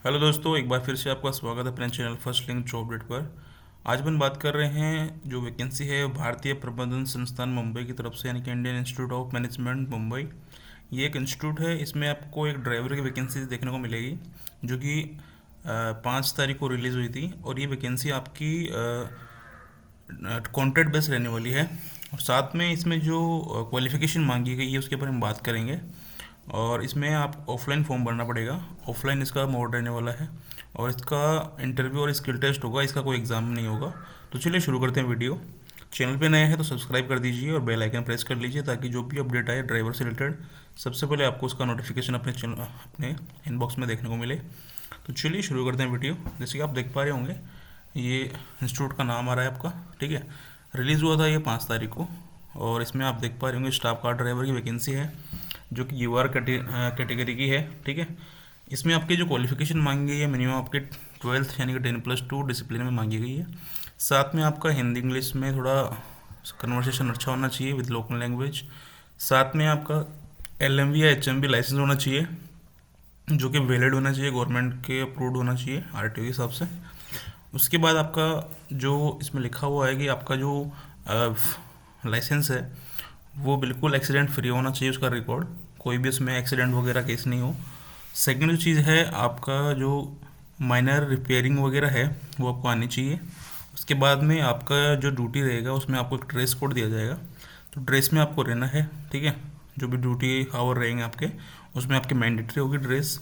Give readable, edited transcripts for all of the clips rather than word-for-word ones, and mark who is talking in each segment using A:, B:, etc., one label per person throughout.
A: Hello दोस्तों, एक बार फिर से आपका स्वागत है अपने channel first link job update पर। आज अपन बात कर रहे हैं जो वैकेंसी है भारतीय प्रबंधन संस्थान मुंबई की तरफ से, यानी कि Indian institute of management Mumbai. ये एक इंस्टीट्यूट है, इसमें आपको एक ड्राइवर की वैकेंसी देखने को मिलेगी जो कि 5 तारीख को रिलीज़ हुई थी। और ये वैकेंसी आपकी कॉन्ट्रैक्ट बेस रहने वाली है। और साथ में इसमें जो क्वालिफ़िकेशन मांगी गई है उसके ऊपर हम बात करेंगे। और इसमें आप ऑफलाइन फॉर्म भरना पड़ेगा, ऑफलाइन इसका मोड रहने वाला है। और इसका इंटरव्यू और स्किल टेस्ट होगा, इसका कोई एग्ज़ाम नहीं होगा। तो चलिए शुरू करते हैं वीडियो। चैनल पे नए हैं तो सब्सक्राइब कर दीजिए और बेल आइकन प्रेस कर लीजिए ताकि जो भी अपडेट आए ड्राइवर से रिलेटेड सबसे पहले आपको उसका नोटिफिकेशन अपने इनबॉक्स में देखने को मिले। तो चलिए शुरू करते हैं वीडियो। जैसे कि आप देख पा रहे होंगे, ये इंस्टीट्यूट का नाम आ रहा है आपका, ठीक है। रिलीज़ हुआ था ये 5 तारीख को। और इसमें आप देख पा रहे होंगे स्टाफ कार ड्राइवर की वैकेंसी है जो कि यूआर कैटेगरी की है, ठीक है। इसमें आपकी जो क्वालिफिकेशन मांगी गई है मिनिमम आपके 12th यानी कि 10+2 डिसिप्लिन में मांगी गई है। साथ में आपका हिंदी इंग्लिश में थोड़ा कन्वर्सेशन अच्छा होना चाहिए विद लोकल लैंग्वेज। साथ में आपका एलएमवी या एचएमवी लाइसेंस होना चाहिए जो कि वैलिड होना चाहिए, गवर्नमेंट के अप्रूव्ड होना चाहिए आरटीओ के हिसाब से। उसके बाद आपका जो इसमें लिखा हुआ है कि आपका जो लाइसेंस है वो बिल्कुल एक्सीडेंट फ्री होना चाहिए, उसका रिकॉर्ड कोई भी उसमें एक्सीडेंट वगैरह केस नहीं हो। सेकंड जो चीज़ है, आपका जो माइनर रिपेयरिंग वगैरह है वो आपको आनी चाहिए। उसके बाद में आपका जो ड्यूटी रहेगा उसमें आपको एक ड्रेस कोड दिया जाएगा, तो ड्रेस में आपको रहना है, ठीक है। जो भी ड्यूटी आवर रहेंगे आपके उसमें आपकी मैंडेटरी होगी ड्रेस।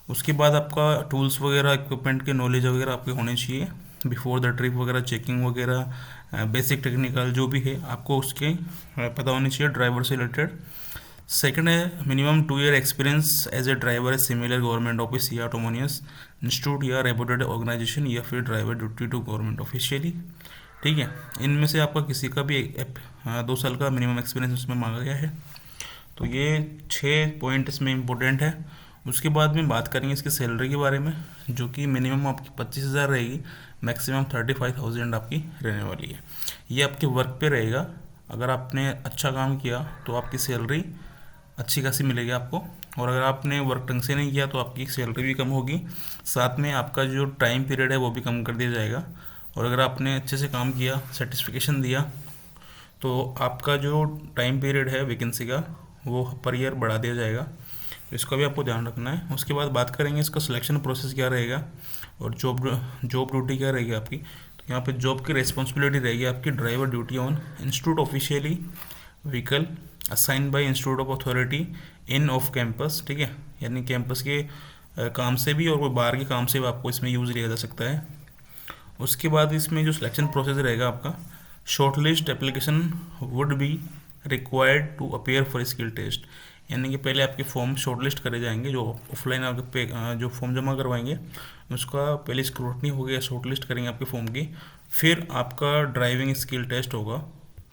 A: उसके बाद आपका टूल्स वगैरह इक्विपमेंट के नॉलेज वगैरह आपके होने चाहिए बिफोर द ट्रिप वगैरह, चेकिंग वगैरह बेसिक टेक्निकल जो भी है आपको उसके पता होनी चाहिए ड्राइवर से रिलेटेड। सेकंड है minimum 2 year experience as a driver है सिमिलर गवर्नमेंट ऑफिस या ऑटोमोनियस इंस्टीट्यूट या रेपुटेड ऑर्गेनाइजेशन या फिर driver duty to government officially, ठीक है। इनमें से आपका किसी का भी 2 साल का मिनिमम एक्सपीरियंस इसमें मांगा गया है। तो ये 6 पॉइंट इसमें इम्पोर्टेंट है। उसके बाद में बात करेंगे इसकी सैलरी के बारे में, जो कि मिनिमम आपकी 25,000 रहेगी, मैक्सिमम 35,000 आपकी रहने वाली है। ये आपके वर्क पे रहेगा, अगर आपने अच्छा काम किया तो आपकी सैलरी अच्छी खासी मिलेगी आपको। और अगर आपने वर्क ढंग से नहीं किया तो आपकी सैलरी भी कम होगी, साथ में आपका जो टाइम पीरियड है वो भी कम कर दिया जाएगा। और अगर आपने अच्छे से काम किया, सर्टिफिकेशन दिया, तो आपका जो टाइम पीरियड है वैकेंसी का वो पर ईयर बढ़ा दिया जाएगा। तो इसका भी आपको ध्यान रखना है। उसके बाद बात करेंगे इसका सिलेक्शन प्रोसेस क्या रहेगा और जॉब जॉब ड्यूटी क्या रहेगी आपकी। तो यहाँ पे जॉब की रिस्पॉन्सिबिलिटी रहेगी आपकी driver duty on institute officially vehicle assign bye institute of authority in off campus, ठीक है। यानी कैंपस के काम से भी और कोई बाहर के काम से भी आपको इसमें यूज़ लिया जा सकता है। उसके बाद इसमें जो सिलेक्शन प्रोसेस रहेगा आपका, shortlist application would be required to appear for skill test. यानी कि पहले आपके फॉर्म शॉर्टलिस्ट करे जाएंगे, जो ऑफलाइन आपके जो फॉर्म जमा करवाएंगे उसका पहले स्क्रूटनी हो गया, शॉर्टलिस्ट करेंगे आपके फॉर्म की। फिर आपका ड्राइविंग स्किल टेस्ट होगा,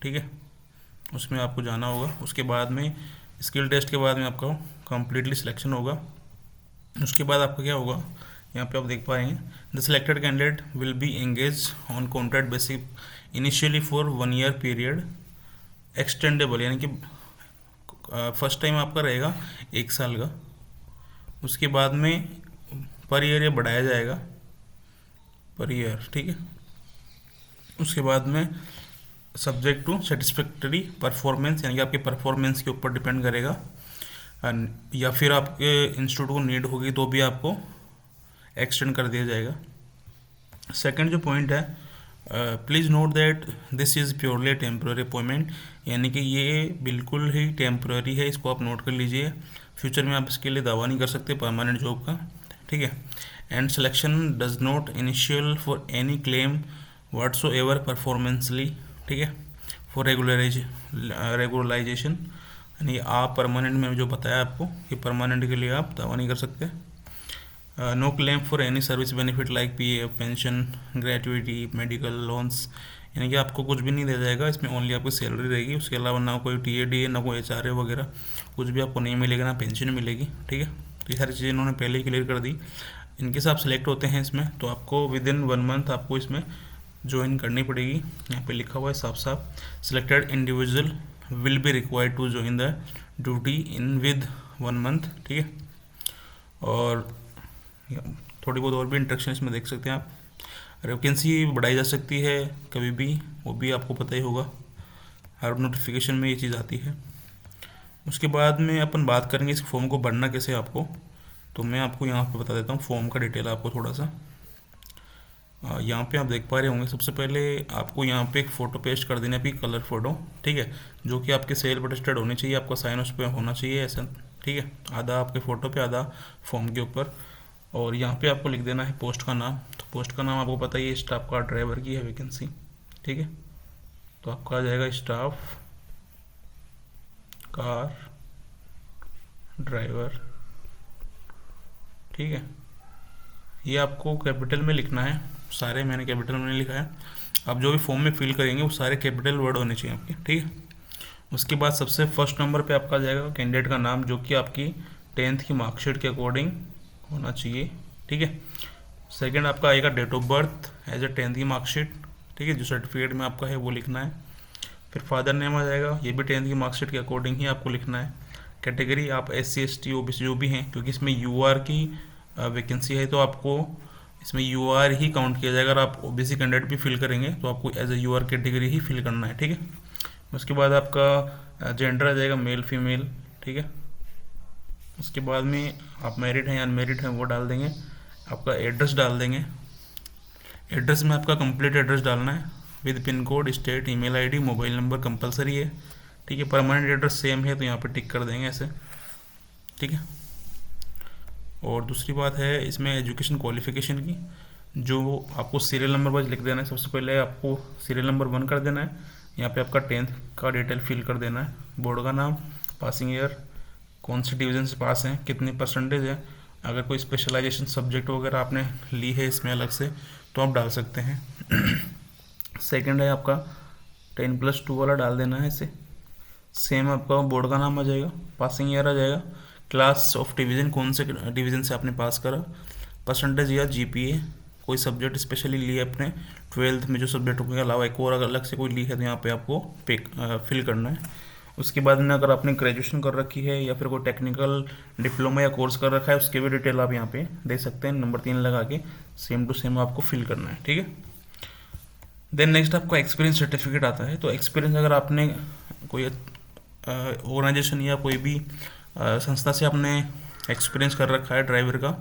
A: ठीक है, उसमें आपको जाना होगा। उसके बाद में स्किल टेस्ट के बाद में आपका कम्प्लीटली सिलेक्शन होगा। उसके बाद आपका क्या होगा, यहाँ पे आप देख पाएंगे the selected candidate will be engage on contract basic initially for 1 year period extendable, यानी कि फर्स्ट टाइम आपका रहेगा 1 साल का। उसके बाद में पर ईयर ये बढ़ाया जाएगा पर ईयर, ठीक है। उसके बाद में सब्जेक्ट टू सेटिस्फैक्टरी परफॉर्मेंस, यानी कि आपके परफॉर्मेंस के ऊपर डिपेंड करेगा। या फिर आपके इंस्टीट्यूट को नीड होगी तो भी आपको एक्सटेंड कर दिया जाएगा। सेकंड जो पॉइंट है, please note that this is purely temporary appointment, यानी कि ये बिल्कुल ही टेम्प्रेरी है, इसको आप नोट कर लीजिए। फ्यूचर में आप इसके लिए दावा नहीं कर सकते परमानेंट जॉब का, ठीक है। And selection does not initial for any claim whatsoever permanently, ठीक है, फॉर रेगुलराइजेशन। यानी आप परमानेंट में जो बताया आपको कि परमानेंट के लिए आप दावा नहीं कर सकते। No claim for any service benefit like PF, pension, gratuity, medical loans, यानी कि आपको कुछ भी नहीं दिया जाएगा इसमें, ओनली आपकी सैलरी रहेगी। उसके अलावा ना कोई टीएडी ना कोई एचआरए वगैरह कुछ भी आपको नहीं मिलेगा, ना पेंशन मिलेगी, ठीक है। तो ये सारी चीज़ें इन्होंने पहले ही क्लियर कर दी। इनके साथ सिलेक्ट होते हैं इसमें तो आपको विद इन 1 मंथ आपको इसमें ज्वाइन करनी पड़ेगी। यहाँ पे लिखा हुआ है साफ साफ, selected individual will be required to join the duty in with 1 month, ठीक है। और थोड़ी बहुत और भी इंस्ट्रक्शन इसमें देख सकते हैं आप। वैकेंसी बढ़ाई जा सकती है कभी भी, वो भी आपको पता ही होगा, हर नोटिफिकेशन में ये चीज़ आती है। उसके बाद में अपन बात करेंगे इस फॉर्म को भरना कैसे है आपको। तो मैं आपको यहाँ पे बता देता हूँ फॉर्म का डिटेल आपको थोड़ा सा। यहाँ पे आप देख पा रहे होंगे, सबसे पहले आपको यहाँ पे एक फ़ोटो पेस्ट कर देनी है, आपकी कलर फ़ोटो, ठीक है, जो कि आपके सेल्फ अटेस्टेड होनी चाहिए, आपका साइन उस पर होना चाहिए ऐसा, ठीक है, आधा आपके फ़ोटो पे आधा फॉर्म के ऊपर। और यहाँ पे आपको लिख देना है पोस्ट का नाम। तो पोस्ट का नाम आपको पता ही है, स्टाफ कार ड्राइवर की है वैकेंसी, ठीक है। तो आपका आ जाएगा स्टाफ कार ड्राइवर, ठीक है। ये आपको कैपिटल में लिखना है, सारे मैंने कैपिटल में लिखा है। आप जो भी फॉर्म में फिल करेंगे वो सारे कैपिटल वर्ड होने चाहिए आपके, ठीक है। उसके बाद सबसे फर्स्ट नंबर पे आपका आ जाएगा कैंडिडेट का नाम, जो कि आपकी 10th की मार्कशीट के अकॉर्डिंग होना चाहिए, ठीक है। सेकंड आपका आएगा date of birth as a 10th की मार्कशीट, ठीक है, जो सर्टिफिकेट में आपका है वो लिखना है। फिर फादर नेम आ जाएगा, ये भी 10th की मार्कशीट के अकॉर्डिंग ही आपको लिखना है। कैटेगरी आप SC ST OBC जो भी हैं, क्योंकि इसमें UR की वैकेंसी है, तो आपको इसमें UR ही काउंट किया जाएगा। अगर आप OBC कैंडिडेट भी फिल करेंगे तो आपको एज ए UR कैटेगरी ही फिल करना है, ठीक है। उसके बाद आपका जेंडर आ जाएगा मेल फीमेल, ठीक है। उसके बाद में आप मैरिड हैं या अनमेरिड हैं वो डाल देंगे। आपका एड्रेस डाल देंगे, एड्रेस में आपका कंप्लीट एड्रेस डालना है with pin code, state, email ID, mobile number compulsory है, ठीक है। परमानेंट एड्रेस सेम है तो यहाँ पे टिक कर देंगे ऐसे, ठीक है। और दूसरी बात है इसमें एजुकेशन क्वालिफिकेशन की, जो आपको सीरियल नंबर वाइज लिख देना है। सबसे पहले आपको सीरियल नंबर 1 कर देना है, यहाँ पे आपका 10th का डिटेल फिल कर देना है, बोर्ड का नाम, पासिंग ईयर, कौन सी डिवीज़न से पास हैं, कितनी परसेंटेज है, अगर कोई स्पेशलाइजेशन सब्जेक्ट वगैरह आपने ली है इसमें अलग से तो आप डाल सकते हैं। सेकंड है आपका 10+2 वाला डाल देना है इसे। सेम आपका बोर्ड का नाम आ जाएगा, पासिंग ईयर आ जाएगा, क्लास ऑफ डिवीज़न, कौन से डिवीज़न से आपने पास करा, परसेंटेज या GPA, कोई सब्जेक्ट स्पेशली लिए अपने 12th में जो सब्जेक्ट के अलावा एक और अलग से कोई ली है तो यहाँ पे आपको फिल करना है। उसके बाद में अगर आपने ग्रेजुएशन कर रखी है या फिर कोई टेक्निकल डिप्लोमा या कोर्स कर रखा है उसके भी डिटेल आप यहाँ पे दे सकते हैं, नंबर 3 लगा के सेम टू सेम आपको फिल करना है, ठीक है। देन नेक्स्ट आपका एक्सपीरियंस सर्टिफिकेट आता है। तो एक्सपीरियंस अगर आपने कोई ऑर्गेनाइजेशन या कोई भी संस्था से आपने एक्सपीरियंस कर रखा है ड्राइवर का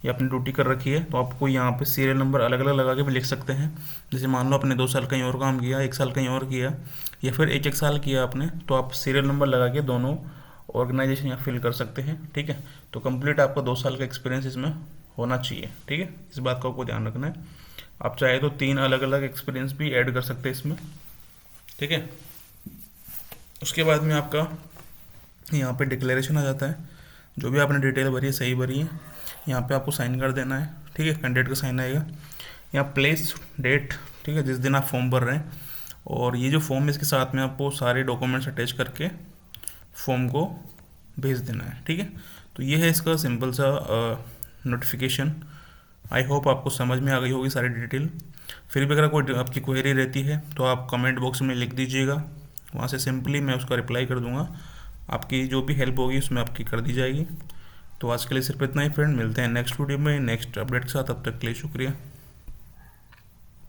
A: या अपनी ड्यूटी कर रखी है तो आपको यहाँ पे सीरियल नंबर अलग अलग लगा के भी लिख सकते हैं। जैसे मान लो आपने 2 साल कहीं और काम किया, 1 साल कहीं और किया, या फिर 1 साल किया आपने, तो आप सीरियल नंबर लगा के दोनों ऑर्गेनाइजेशन यहाँ फिल कर सकते हैं, ठीक है। तो कंप्लीट आपका 2 साल का एक्सपीरियंस इसमें होना चाहिए, ठीक है। इस बात का आपको ध्यान रखना है। आप चाहे तो 3 अलग अलग एक्सपीरियंस भी ऐड कर सकते हैं इसमें, ठीक है। उसके बाद में आपका यहाँ पे डिक्लेरेशन आ जाता है, जो भी आपने डिटेल भरी है सही भरी है, यहाँ पे आपको साइन कर देना है, ठीक है, कैंडिडेट का साइन आएगा। यहाँ प्लेस डेट, ठीक है, जिस दिन आप फॉर्म भर रहे हैं, और ये जो फॉर्म है इसके साथ में आपको सारे डॉक्यूमेंट्स अटैच करके फॉर्म को भेज देना है, ठीक है। तो ये है इसका सिंपल सा नोटिफिकेशन। आई होप आपको समझ में आ गई होगी सारी डिटेल। फिर भी अगर कोई आपकी क्वेरी रहती है तो आप कमेंट बॉक्स में लिख दीजिएगा, वहाँ से सिंपली मैं उसका रिप्लाई कर दूँगा। आपकी जो भी हेल्प होगी उसमें आपकी कर दी जाएगी। तो आज के लिए सिर्फ इतना ही फ्रेंड, मिलते हैं नेक्स्ट वीडियो में नेक्स्ट अपडेट के साथ, तब तक के लिए शुक्रिया।